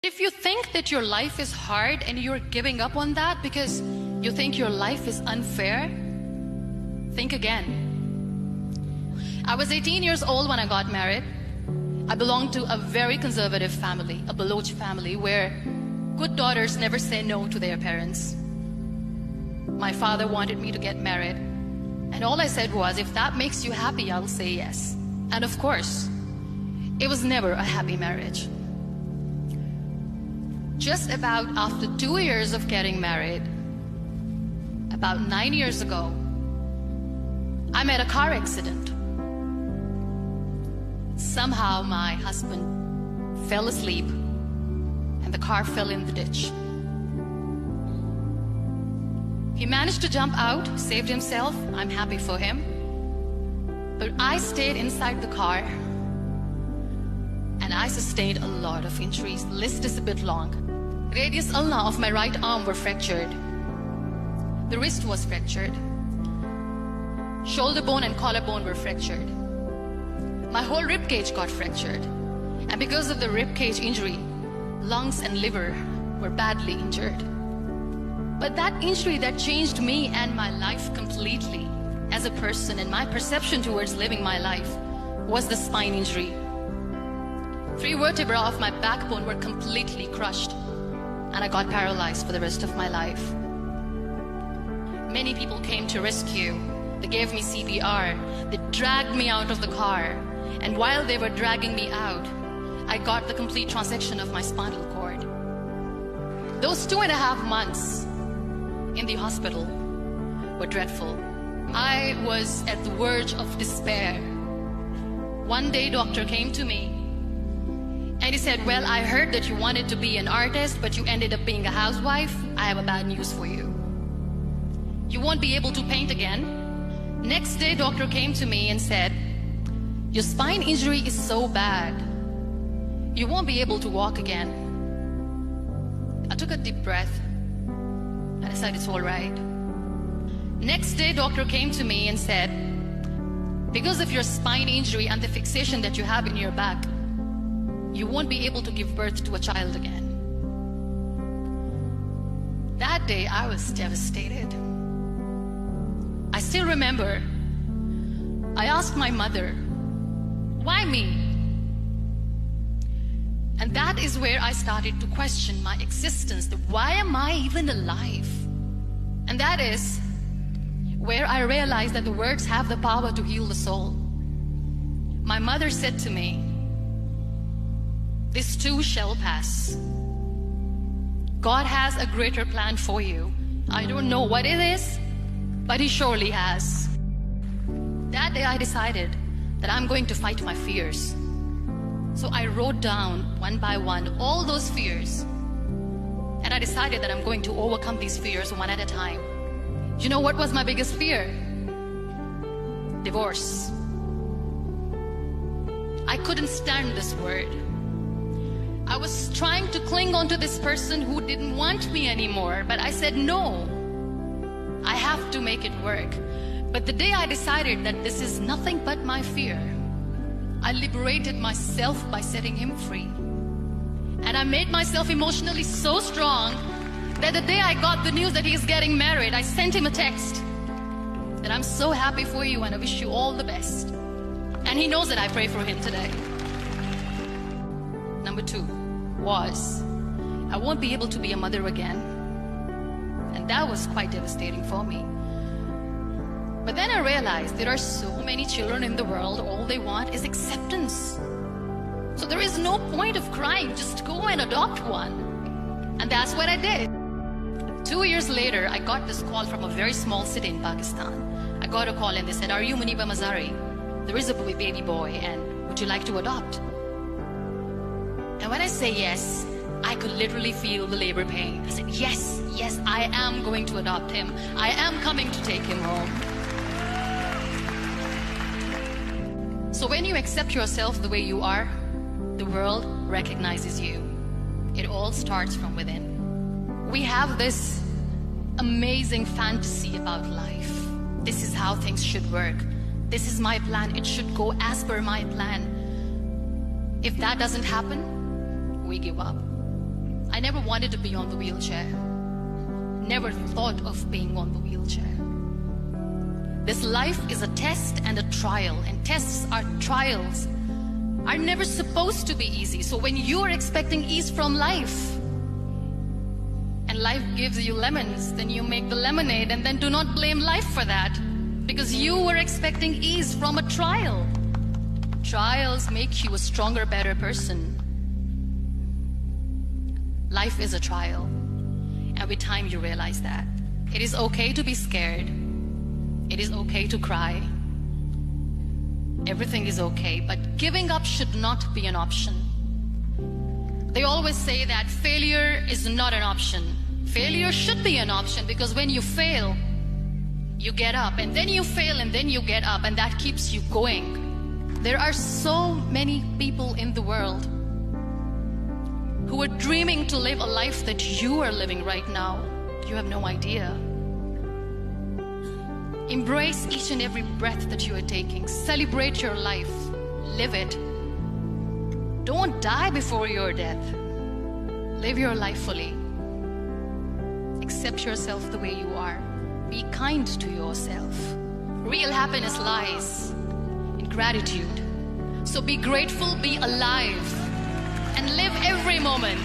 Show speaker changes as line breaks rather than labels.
If you think that your life is hard and you're giving up on that because you think your life is unfair, think again. I was 18 years old when I got married. I belonged to a very conservative family, a Baloch family, where good daughters never say no to their parents. My father wanted me to get married, and all I said was, if that makes you happy, I'll say yes. And of course, it was never a happy marriage. Just about after 2 years of getting married, about 9 years ago, I met a car accident. Somehow my husband fell asleep and the car fell in the ditch. He managed to jump out, saved himself. I'm happy for him. But I stayed inside the car and I sustained a lot of injuries. The list is a bit long. Radius ulna of my right arm were fractured. The wrist was fractured. Shoulder bone and collarbone were fractured. My whole rib cage got fractured. And because of the rib cage injury, lungs and liver were badly injured. But that injury that changed me and my life completely as a person and my perception towards living my life was the spine injury. 3 vertebrae of my backbone were completely crushed, and I got paralyzed for the rest of my life. Many people came to rescue. They gave me CPR. They dragged me out of the car. And while they were dragging me out, I got the complete transection of my spinal cord. Those 2.5 months in the hospital were dreadful. I was at the verge of despair. One day, doctor came to me and he said, well, I heard that you wanted to be an artist, but you ended up being a housewife. I have a bad news for you. You won't be able to paint again. Next day, doctor came to me and said, your spine injury is so bad, you won't be able to walk again. I took a deep breath. I decided it's all right. Next day, doctor came to me and said, because of your spine injury and the fixation that you have in your back, you won't be able to give birth to a child again. That day, I was devastated. I still remember, I asked my mother, why me? And that is where I started to question my existence. Why am I even alive? And that is where I realized that the words have the power to heal the soul. My mother said to me, this too shall pass. God has a greater plan for you. I don't know what it is, but He surely has. That day I decided that I'm going to fight my fears. So I wrote down one by one all those fears. And I decided that I'm going to overcome these fears one at a time. You know what was my biggest fear? Divorce. I couldn't stand this word. I was trying to cling on to this person who didn't want me anymore, but I said no. I have to make it work. But the day I decided that this is nothing but my fear, I liberated myself by setting him free. And I made myself emotionally so strong that the day I got the news that he's getting married, I sent him a text that I'm so happy for you and I wish you all the best. And he knows that I pray for him today. Number 2 was, I won't be able to be a mother again. And that was quite devastating for me. But then I realized there are so many children in the world, all they want is acceptance. So there is no point of crying, just go and adopt one. And that's what I did. 2 years later, I got this call from a very small city in Pakistan. I got a call and they said, are you Muniba Mazari? There is a baby boy and would you like to adopt? And when I say yes, I could literally feel the labor pain. I said, yes, I am going to adopt him. I am coming to take him home. So when you accept yourself the way you are, the world recognizes you. It all starts from within. We have this amazing fantasy about life. This is how things should work. This is my plan. It should go as per my plan. If that doesn't happen, we give up. never wanted to be on the wheelchair. Never thought of being on the wheelchair. This life is a test and a trial, and tests are trials are never supposed to be easy. So when you are expecting ease from life, and life gives you lemons, then you make the lemonade, and then do not blame life for that, because you were expecting ease from a trial. Trials make you a stronger, better person. Life is a trial, and with time you realize that. It is okay to be scared. It is okay to cry. Everything is okay, but giving up should not be an option. They always say that failure is not an option. Failure should be an option, because when you fail, you get up, and then you fail, and then you get up, and that keeps you going. There are so many people in the world who are dreaming to live a life that you are living right now. You have no idea. Embrace each and every breath that you are taking. Celebrate your life. Live it. Don't die before your death. Live your life fully. Accept yourself the way you are. Be kind to yourself. Real happiness lies in gratitude. So be grateful, be alive, and live every moment.